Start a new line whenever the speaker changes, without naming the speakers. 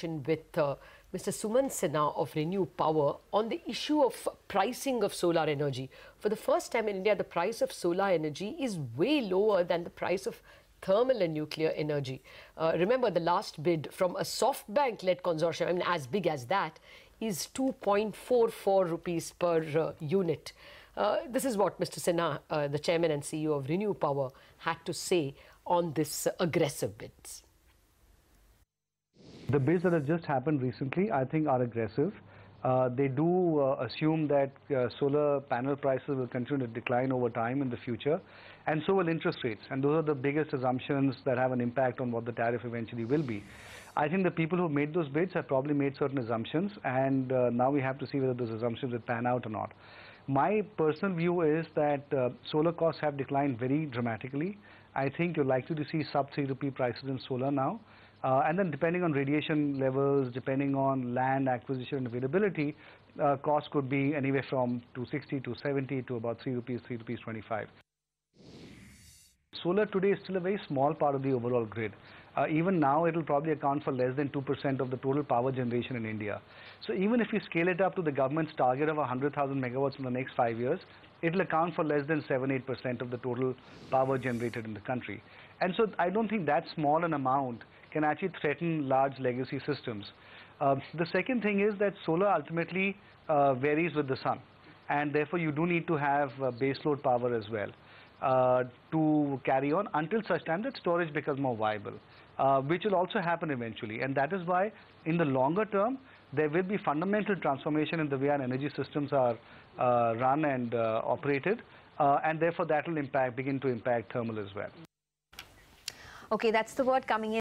With Mr. Sumant Sinha of ReNew Power on the issue of pricing of solar energy. For the first time in India, the price of solar energy is way lower than the price of thermal and nuclear energy. Remember, the last bid from a SoftBank-led consortium, I mean, as big as that, is 2.44 rupees per unit. This is what Mr. Sinha, the chairman and CEO of ReNew Power, had to say on this aggressive bids.
The bids that have just happened recently, I think, are aggressive. They do assume that solar panel prices will continue to decline over time in the future, and so will interest rates. And those are the biggest assumptions that have an impact on what the tariff eventually will be. I think the people who made those bids have probably made certain assumptions, and now we have to see whether those assumptions will pan out or not. My personal view is that solar costs have declined very dramatically. I think you're likely to see sub 3 rupee prices in solar now. And then depending on radiation levels, depending on land acquisition and availability, costs could be anywhere from 260, 270 to about 3 rupees, 3.25 rupees. Solar today is still a very small part of the overall grid. Even now, it will probably account for less than 2% of the total power generation in India. So even if you scale it up to the government's target of 100,000 megawatts in the next 5 years, it will account for less than 7-8% of the total power generated in the country. And so I don't think that small an amount can actually threaten large legacy systems. The second thing is that solar ultimately varies with the sun, and therefore you do need to have baseload power as well to carry on until such time that storage becomes more viable, which will also happen eventually. And that is why in the longer term there will be fundamental transformation in the way our energy systems are run and operated, and therefore that will begin to impact thermal as well.
Okay, that's the word coming in.